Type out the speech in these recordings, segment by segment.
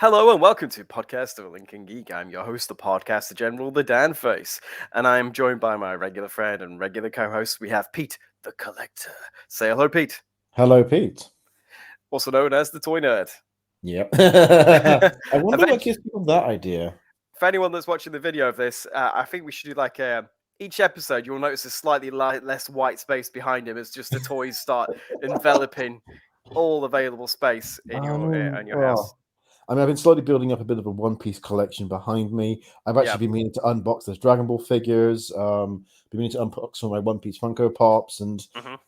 Hello and welcome to Podcast of Lincoln Geek. I'm your host, the podcaster general, the Dan Face, and I'm joined by my regular friend and regular co-host. We have Pete, the Collector. Say hello, Pete. Hello, Pete. Also known as the Toy Nerd. Yep. I wonder Event- what gives people that idea. For anyone that's watching the video of this, I think we should do like each episode. You'll notice a slightly less white space behind him as just the toys start enveloping all available space in your house. I've been slowly building up a bit of a One Piece collection behind me. I've actually been meaning to unbox those Dragon Ball figures. Been meaning to unbox some of my One Piece Funko Pops and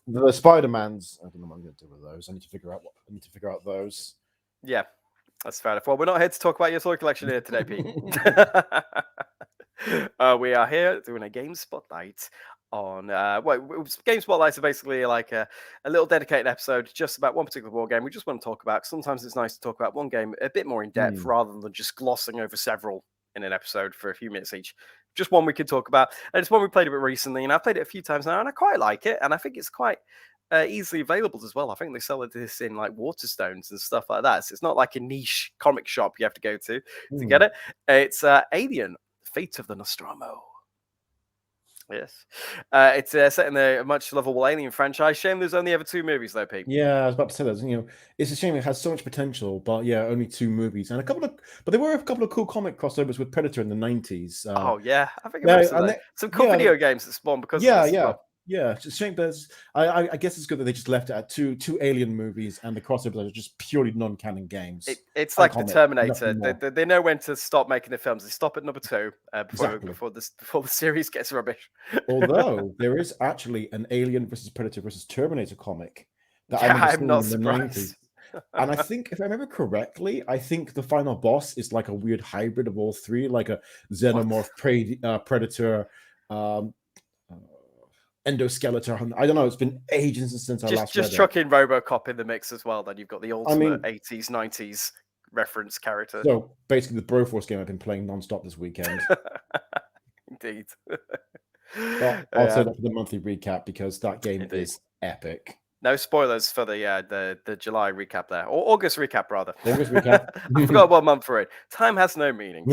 the Spider-Mans. I don't know what I'm going to do with those. I need to figure out those. Yeah, that's fair enough. Well, we're not here to talk about your toy collection here today, Pete. We are here doing a game spotlight on game spotlights are basically like a little dedicated episode just about one particular board game we just want to talk about. Sometimes it's nice to talk about one game a bit more in depth rather than just glossing over several in an episode for a few minutes each. Just one we could talk about, and it's one we played a bit recently, and I've played it a few times now, and I quite like it, and I think it's quite easily available as well. I think they sell this in like Waterstones and stuff like that, so it's not like a niche comic shop you have to go to get it. It's Alien: Fate of the Nostromo. Yes. It's set in the much lovable Alien franchise. Shame there's only ever 2 movies, though, Pete. Yeah, I was about to say that. It's a shame it has so much potential, but yeah, only 2 movies and but there were a couple of cool comic crossovers with Predator in the 90s. Oh yeah, I think some cool video games that spawned because of this as well. Yeah, it's a shame. I guess it's good that they just left it at two Alien movies, and the crossovers are just purely non-canon games. It's like the Terminator. They know when to stop making the films. They stop at number 2 before the series gets rubbish. Although there is actually an Alien versus Predator versus Terminator comic that I'm not surprised. And I think, if I remember correctly, I think the final boss is like a weird hybrid of all 3, like a xenomorph predator. Endoskeleton. I don't know. It's been ages since I last read it. Just chuck in RoboCop in the mix as well. Then you've got the ultimate 80s, 90s reference character. So basically, the Broforce game I've been playing non-stop this weekend. Indeed. But I'll say that for the monthly recap because that game is epic. No spoilers for the July recap there, or August recap rather. August recap. I forgot what month we're in. Time has no meaning.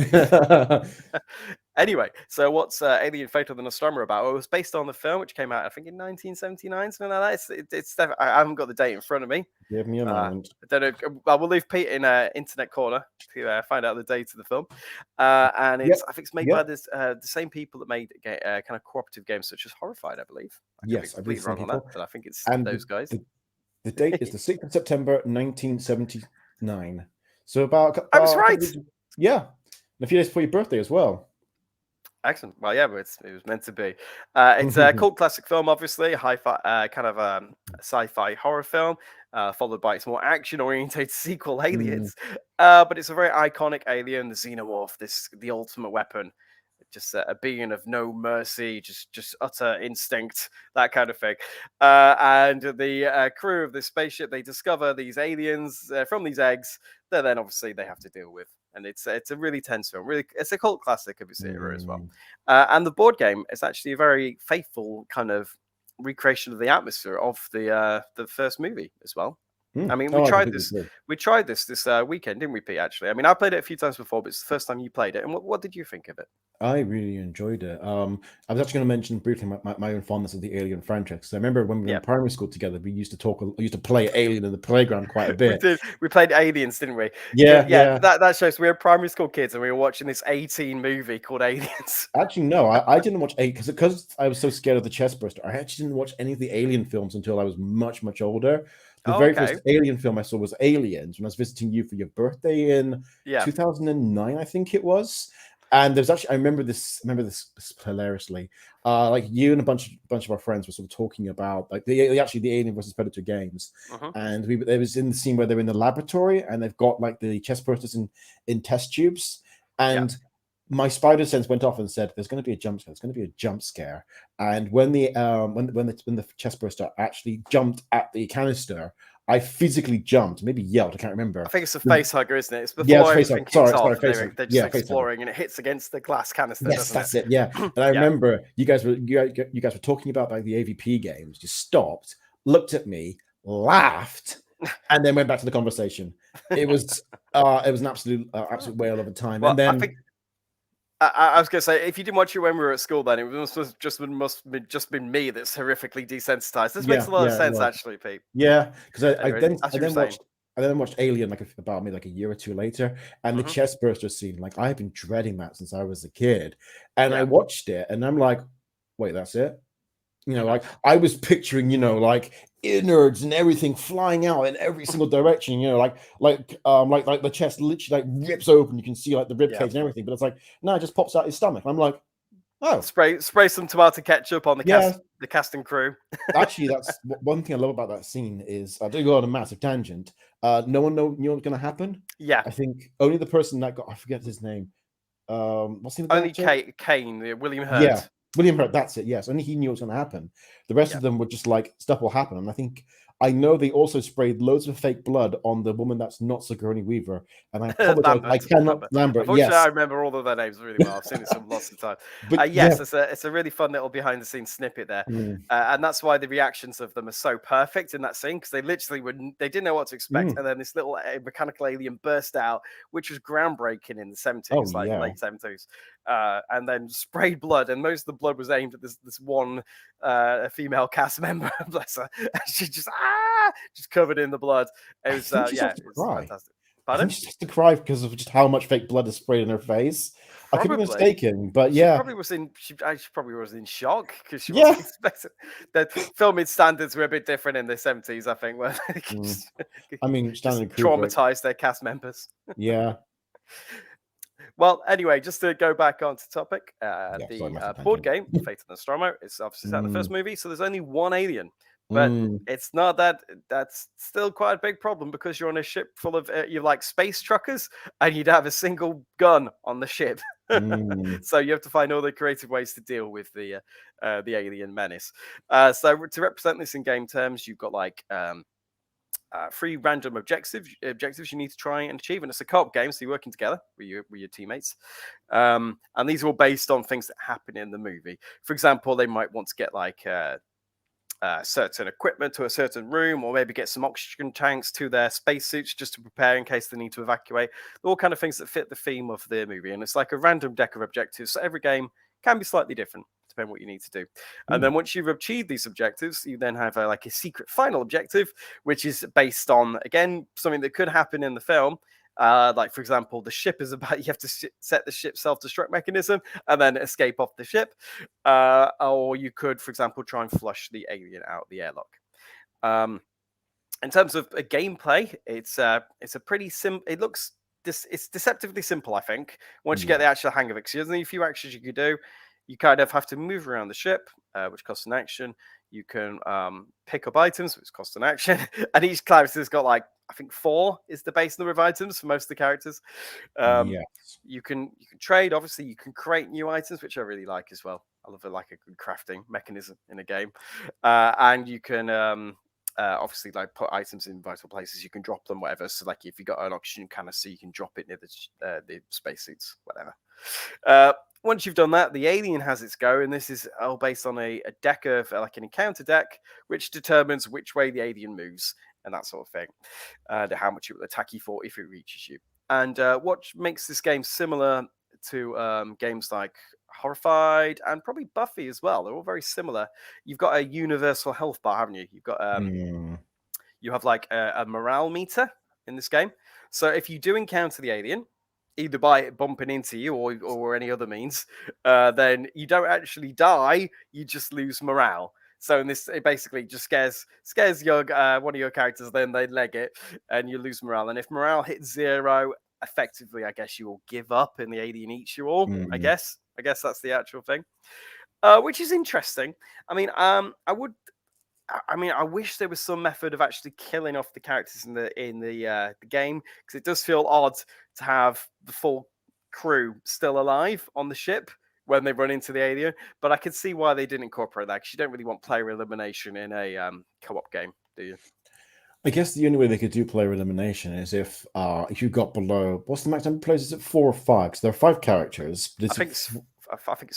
Anyway, so what's Alien: Fate of the Nostromo about? Well, it was based on the film, which came out, I think, in 1979, something like that. It's definitely, I haven't got the date in front of me. Give me a moment. I don't know. I will leave Pete in Internet Corner to find out the date of the film. And I think it's made by the same people that made kind of cooperative games such as Horrified, I believe. I believe wrong on that, but I think it's those guys. The date is the 6th of September, 1979. So about I was right. Yeah, a few days before your birthday as well. Excellent. Well, yeah, but it was meant to be. It's a cult classic film, obviously, hi-fi kind of sci-fi horror film, followed by its more action-oriented sequel, Aliens. But it's a very iconic alien, the xenomorph, the ultimate weapon, just a being of no mercy, just utter instinct, that kind of thing. And the crew of this spaceship, they discover these aliens from these eggs that then obviously they have to deal with. And it's a really tense film. Really, it's a cult classic of its era as well. And the board game is actually a very faithful kind of recreation of the atmosphere of the first movie as well. I mean, we tried this weekend, didn't we, Pete? Actually, I mean, I played it a few times before, but it's the first time you played it. And what did you think of it? I really enjoyed it. I was actually going to mention briefly my own fondness of the Alien franchise. I remember when we were in primary school together, we used to play Alien in the playground quite a bit. We did. We played Aliens, didn't we? Yeah. That shows we were primary school kids and we were watching this 18 movie called Aliens. Actually, no, I didn't watch because I was so scared of the chest burster. I actually didn't watch any of the Alien films until I was much, much older. The very first Alien film I saw was Aliens when I was visiting you for your birthday in 2009, I think it was. And there's actually, I remember this hilariously. Like you and a bunch of our friends were sort of talking about like the Alien versus Predator games, and there was in the scene where they're in the laboratory and they've got like the chest bursters in test tubes, and my spider sense went off and said, "There's going to be a jump scare. There's going to be a jump scare." And when the chest burster actually jumped at the canister, I physically jumped, maybe yelled. I can't remember. I think it's a face hugger, isn't it? It's before everything kicks off. They're just exploring, and it hits against the glass canister. Yes, that's it. Yeah, and I remember you guys were talking about like the AVP games. You stopped, looked at me, laughed, and then went back to the conversation. It was It was an absolute whale of a time. Well, And then I think I was going to say, if you didn't watch it when we were at school, then it must have just been me that's horrifically desensitized. This makes a lot of it sense, was. actually, Pete. Yeah, because Anyway, as I you were then saying. watched Alien like about maybe like a year or two later, and the Hmm. chest burster scene, like I have been dreading that since I was a kid, and I Yeah. watched it, and I'm like, wait, that's it? Like I was picturing, like innards and everything flying out in every single direction, like the chest literally like rips open. You can see like the rib Yeah. cage and everything, but it's like no, it just pops out his stomach. I'm like, oh Spray some tomato ketchup on the yeah. cast and crew. Actually, that's one thing I love about that scene is I do go on a massive tangent. No one knew what's going to happen. Yeah. I think only the person that got I forget his name. What's the name of the Only actor? Kane, William Yeah, Hurt. William Hurt. That's it. Yes, only he knew what was going to happen. The rest Yeah. of them were just like stuff will happen. And I know they also sprayed loads of fake blood on the woman that's not Sigourney Weaver. And I apologize. I cannot Lambert. Unfortunately, I Yes, remember all of their names really well. I've seen it some lots of time. but yeah. Yes, it's a really fun little behind the scenes snippet there, Mm, and that's why the reactions of them are so perfect in that scene because they literally they didn't know what to expect, mm. and then this little mechanical alien burst out, which was groundbreaking in the Oh '70s, like yeah. late '70s, and then sprayed blood, and most of the blood was aimed at this one female cast member. Bless her, she just covered in the blood. It I was think she yeah, started to it's cry. fantastic. I Pardon? think she started to cry because of just how much fake blood is sprayed in her face. I could be Probably. mistaken, but She yeah, probably was in. She probably was in shock because she wasn't yeah. expecting. The filming standards were a bit different in the '70s, I think, where they Mm. just, I mean, just Stanley Kubrick. traumatized their cast members. Yeah, Well, anyway, just to go back onto topic, yeah. Sorry, the massive board tangent. game Fate of Nostromo is obviously set in the first Mm, movie, so there's only one alien, but mm, it's not that. That's still quite a big problem because you're on a ship full of you're like space truckers, and you'd have a single gun on the ship. mm, So you have to find all the creative ways to deal with the alien menace. So to represent this in game terms, you've got like 3 random objectives you need to try and achieve, and it's a co-op game, so you're working together with your teammates. And these are all based on things that happen in the movie. For example, they might want to get like certain equipment to a certain room, or maybe get some oxygen tanks to their spacesuits just to prepare in case they need to evacuate. All kind of things that fit the theme of the movie, and it's like a random deck of objectives. So every game can be slightly different depending on what you need to do. And mm, then once you've achieved these objectives, you then have like a secret final objective, which is based on again something that could happen in the film. Like for example, the ship is about you have to set the ship's self-destruct mechanism and then escape off the ship, or you could, for example, try and flush the alien out of the airlock. Um, in terms of a gameplay, it's a pretty simple. It looks it's deceptively simple, I think. Once you get yeah. the actual hang of it, because there's only a few actions you could do. You kind of have to move around the ship, which costs an action. You can pick up items, which costs an action, and each character's got like I think 4 is the base number of items for most of the characters. Um, Yes. you can trade. Obviously, you can create new items, which I really like as well. I love it, like a good crafting mechanism in a game, and you can obviously like put items in vital places. You can drop them, whatever. So like if you got an oxygen canister, you can drop it near the spacesuits, whatever. Once you've done that, the alien has its go, and this is all based on a deck of like an encounter deck, which determines which way the alien moves and that sort of thing, and how much it will attack you for if it reaches you. And what makes this game similar to games like Horrified and probably Buffy as well, they're all very similar. You've got a universal health bar, haven't you? You've got Mm, you have like a morale meter in this game. So if you do encounter the alien, either by it bumping into you or any other means, then you don't actually die. You just lose morale. So in this, it basically just scares your one of your characters. Then they leg it, and you lose morale. And if morale hits 0, effectively, I guess you will give up, and the alien eats you all. mm. I guess that's the actual thing, which is interesting. I mean, I wish there was some method of actually killing off the characters in the game because it does feel odd to have the full crew still alive on the ship when they run into the alien. But I can see why they didn't incorporate that because you don't really want player elimination in a co-op game, do you? I guess the only way they could do player elimination is if you got below what's the maximum players? Is it 4 or 5? Because there are 5 characters. But I think it's 4. I think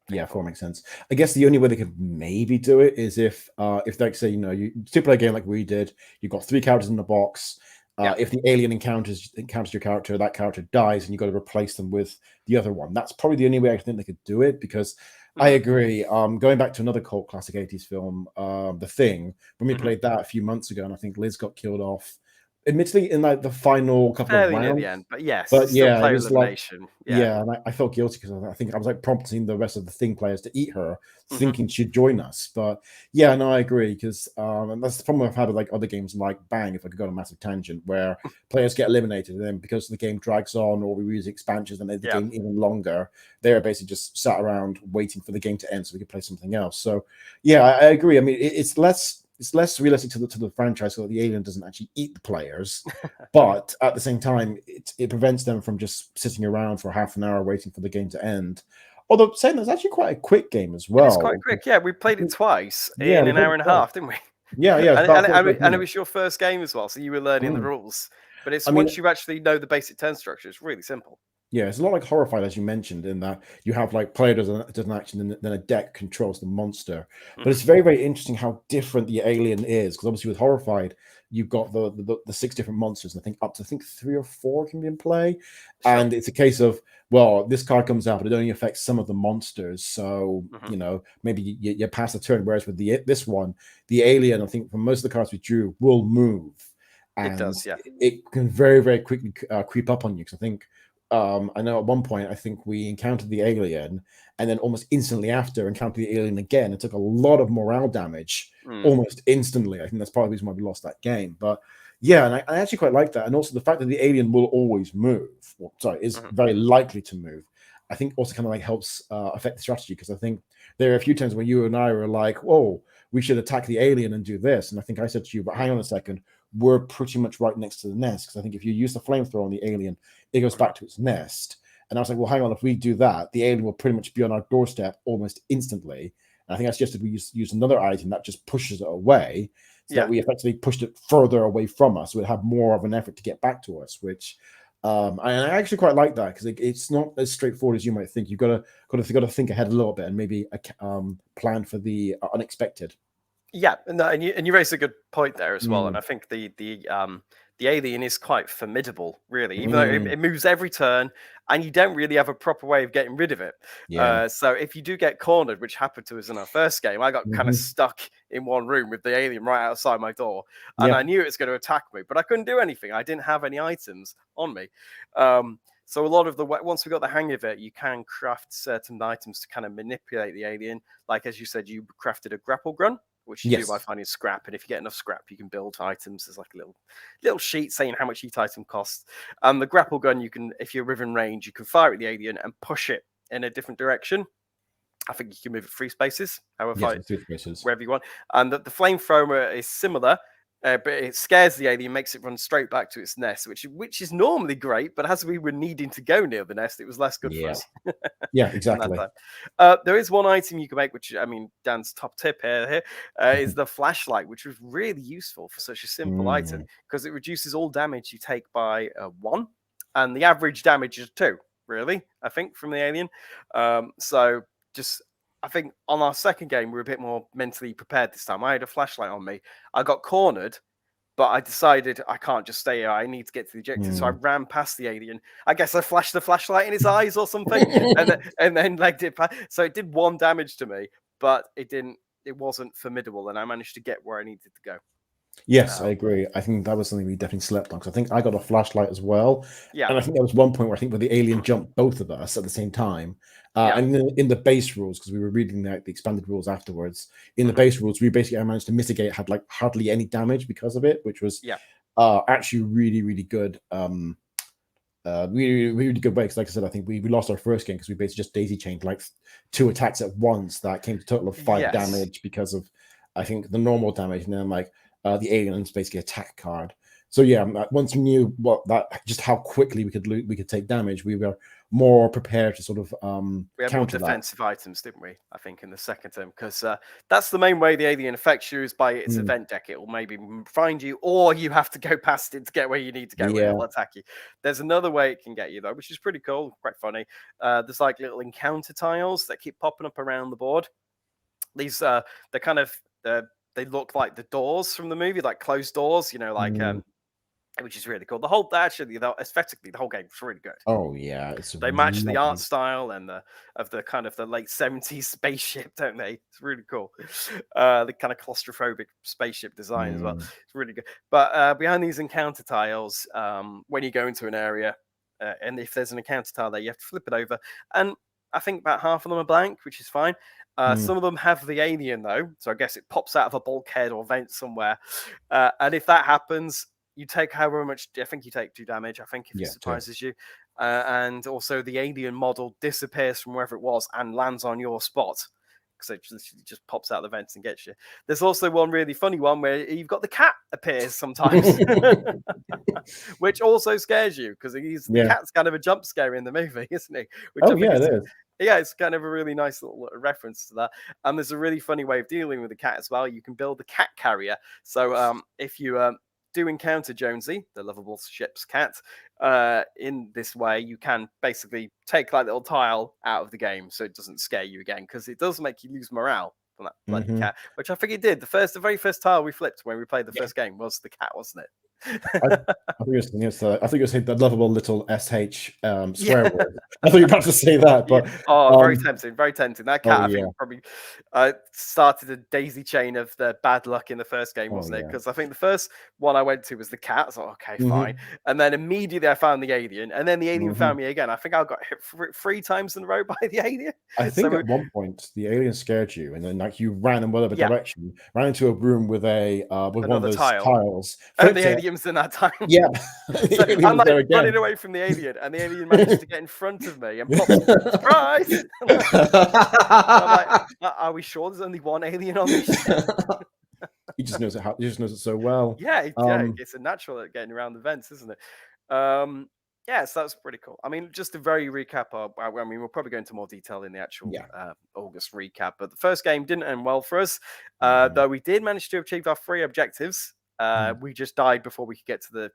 yeah, 4 4. makes sense. I guess the only way they could maybe do it is if like say you 2-player game like we did, you've got 3 characters in the box, If the alien encounters your character, that character dies, and you've got to replace them with the other one. That's probably the only way I think they could do it, because I agree. Going back to another cult classic 80s film, The Thing, when we played that a few months ago, and I think Liz got killed off, admittedly, in like the final couple of Fairly near the rounds. end, but yes, But still yeah, it player was like, elimination. yeah, and I felt guilty because I think I was like prompting the rest of the Thing players to eat her, thinking she'd join us. But yeah, no, I agree, because and that's the problem I've had with like other games like Bang, if I could go on a massive tangent, where players get eliminated, and then because the game drags on, or we use expansions and make the game even longer, they're basically just sat around waiting for the game to end so we could play something else. So yeah, I agree. I mean, it's less realistic to the franchise, so that the alien doesn't actually eat the players. But at the same time, it prevents them from just sitting around for half an hour waiting for the game to end. Although saying that's actually quite a quick game as It is well. quite quick. Yeah, we played it twice Yeah, in we an played hour it and a twice. half, didn't we? Yeah, it's about 45 and it minutes. was your first game as well, so you were learning the rules. But it's I mean, once you actually know the basic turn structure, it's really simple. yeah, it's a lot like Horrified, as you mentioned, in that you have like player does an action, and then a deck controls the monster. But it's very, very interesting how different the alien is, because obviously with Horrified, you've got the 6 different monsters, and I think up to 3 or 4 can be in play. Sure. And it's a case of, well, this card comes out, but it only affects some of the monsters. So maybe you pass a turn. Whereas with this one, the alien, I think for most of the cards we drew, will move, and it does, yeah. it can very, very quickly creep up on you. Because I think. I know at one point I think we encountered the alien, and then almost instantly after encountered the alien again. It took a lot of morale damage almost instantly. I think that's part of the reason why we lost that game. But yeah, and I actually quite like that. And also the fact that the alien will always move, is very likely to move, I think also kind of like helps affect the strategy, because I think there are a few times when you and I were like, "Whoa, we should attack the alien and do this." And I think I said to you, "But hang on a second, we're pretty much right next to the nest." Because I think if you use the flamethrower on the alien, it goes back to its nest. And I was like, "Well, hang on, if we do that, the alien will pretty much be on our doorstep almost instantly." And I think I suggested we use another item that just pushes it away, so that we effectively pushed it further away from us, so it had more of an effort to get back to us, which I actually quite like that, because it's not as straightforward as you might think. You've got to think ahead a little bit, and maybe plan for the unexpected. Yeah, and you raised a good point there as well. And I think the alien is quite formidable, really, even though it moves every turn, and you don't really have a proper way of getting rid of it. Yeah. So if you do get cornered, which happened to us in our first game, I got kind of stuck in one room with the alien right outside my door, and I knew it was going to attack me, but I couldn't do anything. I didn't have any items on me. So a lot of once we got the hang of it, you can craft certain items to kind of manipulate the alien. Like, as you said, you crafted a grapple gun, which you do by finding scrap. And if you get enough scrap, you can build items. There's like a little sheet saying how much each item costs. And the grapple gun, you can, if you're within range, you can fire at the alien and push it in a different direction. I think you can move it 3 spaces, however, 3 spaces, wherever you want. And the flamethrower is similar. But it scares the alien, makes it run straight back to its nest, which is normally great. But as we were needing to go near the nest, it was less good for us. Yeah, exactly. There is one item you can make, which, I mean, Dan's top tip here is the flashlight, which was really useful for such a simple item, because it reduces all damage you take by 1, and the average damage is 2, really, I think, from the alien. So just, I think on our second game, we were a bit more mentally prepared this time. I had a flashlight on me. I got cornered, but I decided I can't just stay here. I need to get to the objective. So I ran past the alien. I guess I flashed the flashlight in his eyes or something, and then legged it past. So it did 1 damage to me, but it wasn't formidable, and I managed to get where I needed to go. Yes, I agree. I think that was something we definitely slept on, because I think I got a flashlight as well. Yeah. And I think there was one point where the alien jumped both of us at the same time. And in the base rules, because we were reading the expanded rules afterwards, in the base rules, we basically managed to mitigate, had like hardly any damage because of it, which was actually really, really good. Really, really good way. Because, like I said, I think we lost our first game because we basically just daisy chained like 2 attacks at once that came to a total of 5 damage because of, I think, the normal damage, and then like the alien's basically attack card. So yeah, once we knew just how quickly we could take damage, we were more prepared to sort of we had more defensive items, didn't we? I think in the second term, because that's the main way the alien affects you, is by its event deck. It will maybe find you, or you have to go past it to get where you need to go. Where it'll attack you. There's another way it can get you though, which is pretty cool, quite funny. There's like little encounter tiles that keep popping up around the board. These they're kind of they look like the doors from the movie, like closed doors, like which is really cool. The whole aesthetically, the whole game is really good. Oh yeah, it's They match the art lovely. style and the kind of the late 70s spaceship, don't they? It's really cool. The kind of claustrophobic spaceship design as well. It's really good. But behind these encounter tiles, when you go into an area, and if there's an encounter tile there, you have to flip it over. And I think about half of them are blank, which is fine. Some of them have the alien though, so I guess it pops out of a bulkhead or vent somewhere. And if that happens, you take however much. I think you take 2 damage. I think if it surprises you, and also the alien model disappears from wherever it was and lands on your spot because it just pops out the vents and gets you. There's also one really funny one where you've got the cat appears sometimes, which also scares you because the cat's kind of a jump scare in the movie, isn't he? Which it is. Yeah, it's kind of a really nice little reference to that. And there's a really funny way of dealing with the cat as well. You can build the cat carrier. So if you do encounter Jonesy, the lovable ship's cat, in this way, you can basically take that little tile out of the game so it doesn't scare you again, because it does make you lose morale from that bloody cat, which I think it did. The very first tile we flipped when we played the first game was the cat, wasn't it? I think you were saying the lovable little sh swear word. I thought you were about to say that, but very tempting, very tempting. That cat, I think, probably started a daisy chain of the bad luck in the first game, wasn't it? Because I think the first one I went to was the cat. I was like, okay, fine. And then immediately I found the alien, and then the alien found me again. I think I got hit 3 times in a row by the alien. I think at one point the alien scared you, and then like you ran in whatever direction, ran into a room with one of those tiles. And the alien's in that time. Yeah. So I'm like running away from the alien, and the alien managed to get in front of me and pops, surprise! I'm like, are we sure there's only one alien on this ship? He just knows it. He just knows it so well. Yeah, it's a natural at getting around the vents, isn't it? Yeah, so that's pretty cool. I mean, just to very recap, I mean, we'll probably go into more detail in the actual August recap, but the first game didn't end well for us, though we did manage to achieve our 3 objectives. We just died before we could get to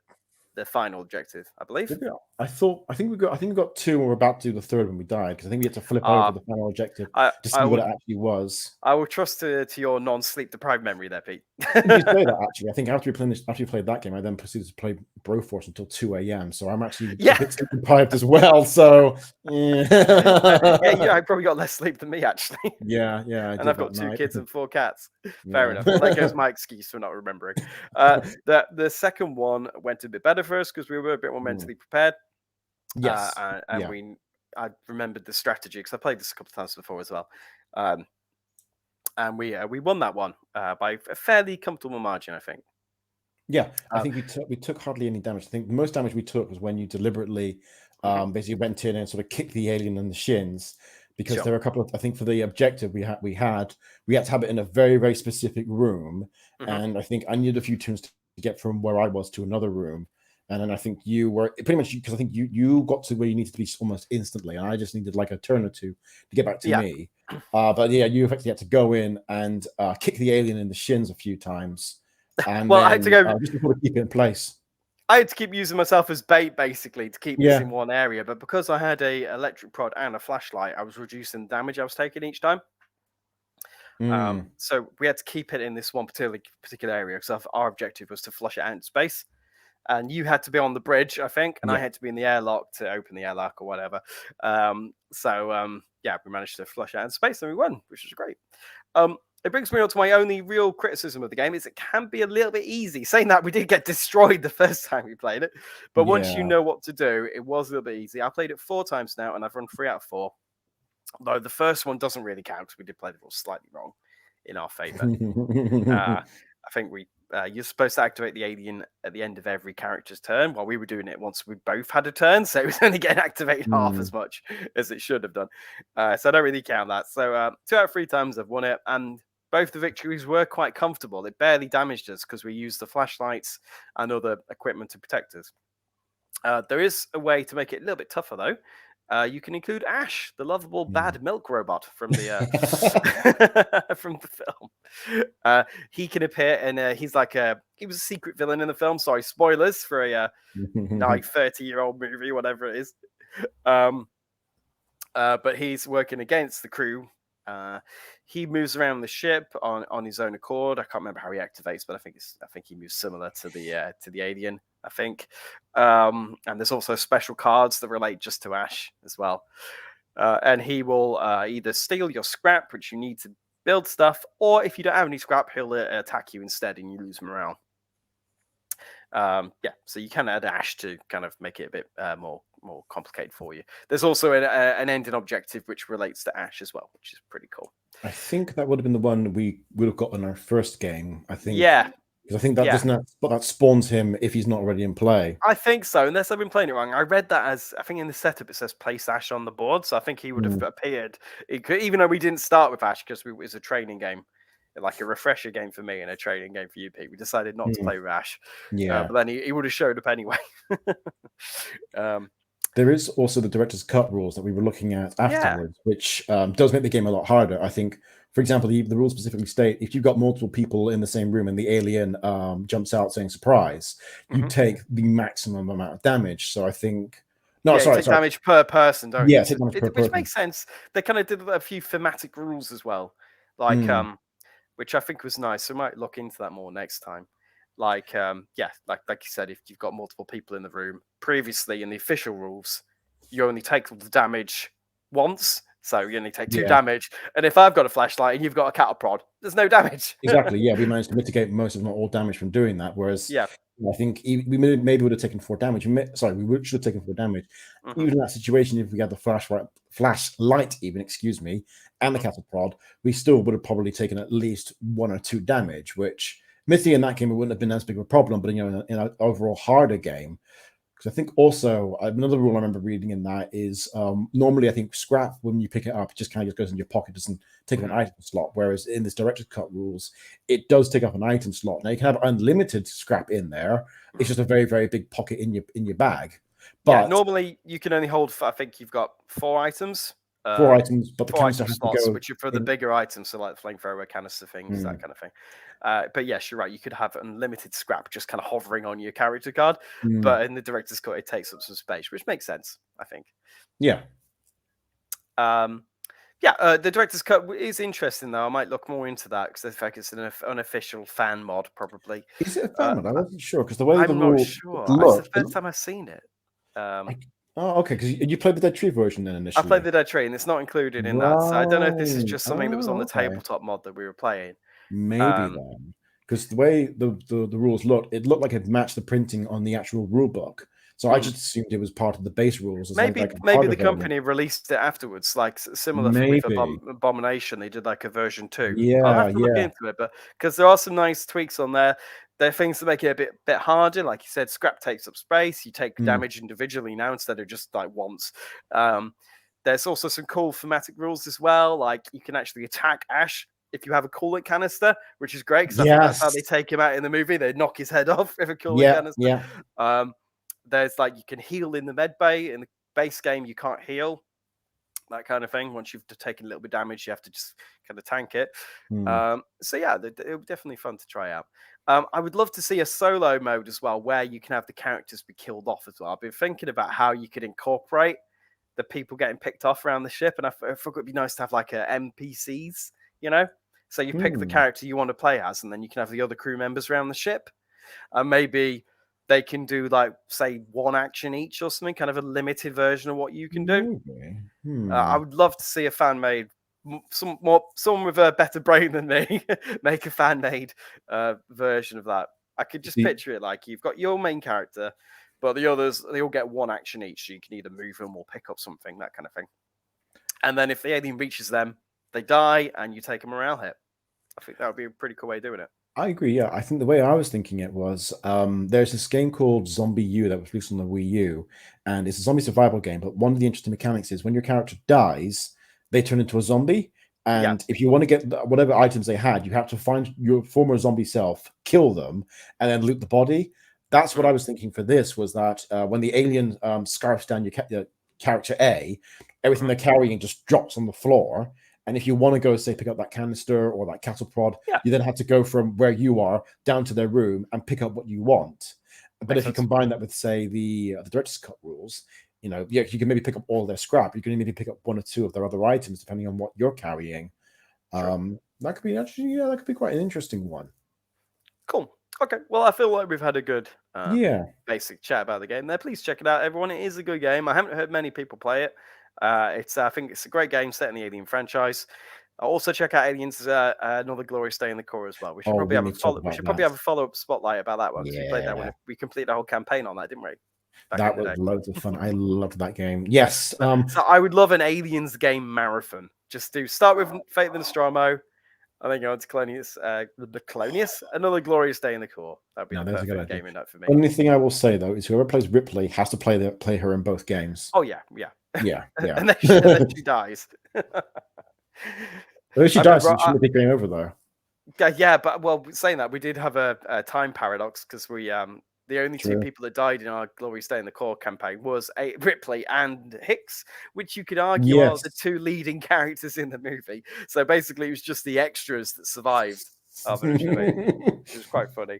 the final objective, I believe. I think we got 2 and we're about to do the 3rd when we died, because I think we had to flip over the final objective to see what it actually was. I will trust to your non-sleep deprived memory there, Pete. You say that, actually. I think after we played that game, I then proceeded to play Broforce until 2 a.m. So I'm actually a bit sleep deprived as well. So I probably got less sleep than me, actually. Yeah. And I've got 2 kids and 4 cats. Fair enough. Well, that goes my excuse for not remembering. The second one went a bit better for us because we were a bit more mentally prepared. Yes. I remembered the strategy because I played this a couple of times before as well. And we won that one by a fairly comfortable margin, I think. Yeah, I think we took hardly any damage. I think the most damage we took was when you deliberately basically went in and sort of kicked the alien in the shins, because there were a couple of, I think for the objective we had to have it in a very, very specific room, and I think I needed a few turns to get from where I was to another room. And then I think you were pretty much, because I think you got to where you needed to be almost instantly, and I just needed like a turn or 2 to get back to me. But yeah, you effectively had to go in and kick the alien in the shins a few times, and I had to go just to keep it in place. I had to keep using myself as bait, basically, to keep missing one area. But because I had a electric prod and a flashlight, I was reducing the damage I was taking each time. So we had to keep it in this one particular area, because our objective was to flush it out into space. And you had to be on the bridge, I think, and I had to be in the airlock to open the airlock or whatever. We managed to flush out in space and we won, which was great. It brings me on to my only real criticism of the game, is it can be a little bit easy. Saying that, we did get destroyed the first time we played it, but once you know what to do, it was a little bit easy. I played it 4 times now, and I've run 3 out of 4. Though the first one doesn't really count because we did play the rules slightly wrong in our favor. I think you're supposed to activate the alien at the end of every character's turn, while we were doing it once we both had a turn, so it was only getting activated half as much as it should have done. So I don't really count that. So 2 out of 3 times I've won it, and both the victories were quite comfortable. It barely damaged us because we used the flashlights and other equipment to protect us. There is a way to make it a little bit tougher, though. You can include Ash, the lovable bad milk robot from the from the film. He can appear, and he was a secret villain in the film. Sorry, spoilers for a 30-year-old movie, whatever it is. But he's working against the crew. He moves around the ship on his own accord. I can't remember how he activates, but I think he moves similar to the alien. I think. And there's also special cards that relate just to Ash as well. And he will either steal your scrap, which you need to build stuff, or if you don't have any scrap, he'll attack you instead and you lose morale. So you can add Ash to kind of make it a bit more complicated for you. There's also an ending objective which relates to Ash as well, which is pretty cool. I think that would have been the one we would have got in our first game. I think. Yeah. Because I think that that spawns him if he's not already in play. I think so, unless I've been playing it wrong. I read that as, I think in the setup it says place Ash on the board, so I think he would have appeared. Even though we didn't start with Ash because it was a training game, like a refresher game for me and a training game for you, Pete. We decided not to play with Ash. Yeah. But then he would have showed up anyway. There is also the director's cut rules that we were looking at afterwards, which does make the game a lot harder. I think, for example, the rules specifically state if you've got multiple people in the same room and the alien jumps out saying surprise, you take the maximum amount of damage. So I think... No, sorry. Take damage per person, don't you? Yeah, take damage per person. Which makes sense. They kind of did a few thematic rules as well, like which I think was nice. So we might look into that more next time. Like you said, if you've got multiple people in the room, previously in the official rules, you only take the damage once, so you only take 2 damage. And if I've got a flashlight and you've got a cattle prod, there's no damage. Exactly. Yeah, we managed to mitigate most, if not all, damage from doing that. Whereas, I think we maybe would have taken 4 damage. Sorry, we should have taken 4 damage. Even in that situation, if we had the flashlight, and the cattle prod, we still would have probably taken at least 1 or 2 damage, which. Admittedly, in that game, it wouldn't have been as big of a problem, but in an overall harder game, because I think also another rule I remember reading in that is normally I think scrap when you pick it up, it just kind of goes in your pocket, doesn't take up an item slot. Whereas in this director's cut rules, it does take up an item slot. Now you can have unlimited scrap in there. It's just a very, very big pocket in your bag. But normally you can only hold. I think you've got 4 items. 4 items, but the 4 item slots, which are for the bigger items, so like the flamethrower, canister things, that kind of thing. But yes, you're right. You could have unlimited scrap just kind of hovering on your character card, but in the director's cut, it takes up some space, which makes sense, I think. Yeah. The director's cut is interesting, though. I might look more into that because I think it's an unofficial fan mod, probably. Is it a fan mod? I wasn't sure because the way I'm the not rules sure. look, It's the first time I've seen it. Oh, okay. Because you played the Dead Tree version then initially. I played the Dead Tree, and it's not included in that. So I don't know if this is just something that was on the tabletop mod that we were playing. Maybe then, because the way the rules looked, it looked like it matched the printing on the actual rule book. So I just assumed it was part of the base rules. Maybe the company released it afterwards, like similar with Abomination. They did like a version 2. Yeah, I'll have to look into it, but because there are some nice tweaks on there. There are things to make it a bit harder. Like you said, scrap takes up space. You take damage individually now instead of just like once. There's also some cool thematic rules as well. Like you can actually attack Ash if you have a coolant canister, which is great because I think that's how they take him out in the movie. They knock his head off with a coolant canister. There's like you can heal in the med bay. In the base game, you can't heal. That kind of thing. Once you've taken a little bit of damage, you have to just kind of tank it. So yeah, it would definitely fun to try out. I would love to see a solo mode as well, where you can have the characters be killed off as well. I've been thinking about how you could incorporate the people getting picked off around the ship, and I thought it'd be nice to have like a NPCs, So you pick the character you want to play as, and then you can have the other crew members around the ship, and maybe they can do like say 1 action each or something, kind of a limited version of what you can do. I would love to see a fan made, someone with a better brain than me, make a fan made version of that. I could just picture it like you've got your main character, but the others they all get 1 action each, so you can either move them or pick up something, that kind of thing. And then if the alien reaches them, they die, and you take a morale hit. I think that would be a pretty cool way of doing it. I agree. Yeah, I think the way I was thinking it was there's this game called Zombie U that was released on the Wii U, and it's a zombie survival game. But one of the interesting mechanics is when your character dies, they turn into a zombie. And if you want to get whatever items they had, you have to find your former zombie self, kill them, and then loot the body. That's what I was thinking for this, was that when the alien scarfs down your character A, everything they're carrying just drops on the floor. And if you want to go, say, pick up that canister or that cattle prod, you then have to go from where you are down to their room and pick up what you want. But if you combine that with, say, the director's cut rules, you can maybe pick up all their scrap. You can maybe pick up 1 or 2 of their other items, depending on what you're carrying. That could be quite an interesting one. Cool. Okay. Well, I feel like we've had a good basic chat about the game there. Please check it out, everyone. It is a good game. I haven't heard many people play it. I think it's a great game set in the Alien franchise. Also check out Aliens, Another Glorious Day in the Core as well. We should probably have a follow-up spotlight about that one, because we played that when we completed the whole campaign on that, didn't we? That was loads of fun. I loved that game. Yes. So I would love an Aliens game marathon. Just start with Fate of the Nostromo, and then go on to Colonius, Another Glorious Day in the Core. That'd be the perfect gaming night for me. Only thing I will say though is whoever plays Ripley has to play her in both games. Oh yeah. And then she dies. Well, if she dies, she shouldn't be going over though. Yeah, but saying that, we did have a time paradox, because we the only two people that died in our Glorious Day in the Core campaign was Ripley and Hicks, which you could argue are the two leading characters in the movie. So basically, it was just the extras that survived. It was quite funny.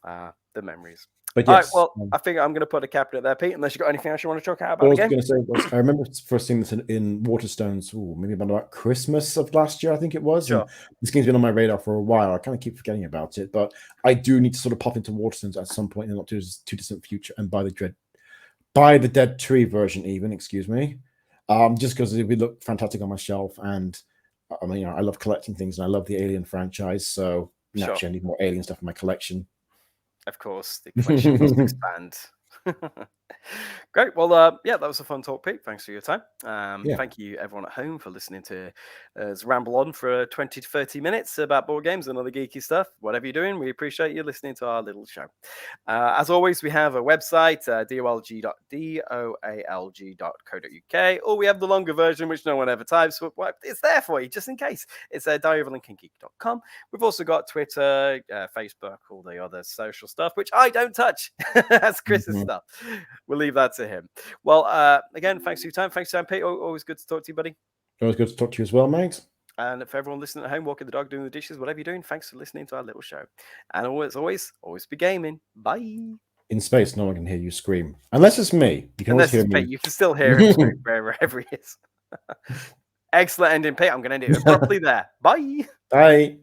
The memories. But yes. All right, well, I think I'm going to put a cap in it there, Pete, unless you've got anything else you want to talk about the game. I was going to say, I remember first seeing this in Waterstones, maybe about Christmas of last year, I think it was. Sure. This game's been on my radar for a while. I kind of keep forgetting about it, but I do need to sort of pop into Waterstones at some point in the not too distant future and buy the Dead Tree version even, excuse me. Just because it would look fantastic on my shelf, and I mean, I love collecting things and I love the Alien franchise, so naturally I need more Alien stuff in my collection. Of course, the collection must expand. Great. Well, that was a fun talk, Pete. Thanks for your time. Thank you, everyone at home, for listening to us ramble on for 20 to 30 minutes about board games and other geeky stuff. Whatever you're doing, we appreciate you listening to our little show. As always, we have a website, DOALG.co.uk, or we have the longer version, which no one ever types, but it's there for you, just in case. It's diaryofalinkingeek.com. We've also got Twitter, Facebook, all the other social stuff, which I don't touch. That's Chris's stuff. We'll leave that to him. Well, again, thanks for your time. Thanks, Sam, Pete. Always good to talk to you, buddy. Always good to talk to you as well, mate. And for everyone listening at home, walking the dog, doing the dishes, whatever you're doing, thanks for listening to our little show. And always be gaming. Bye. In space, no one can hear you scream. Unless it's me. You can always hear me. You can still hear him scream wherever he is. Excellent ending, Pete. I'm going to end it abruptly there. Bye. Bye.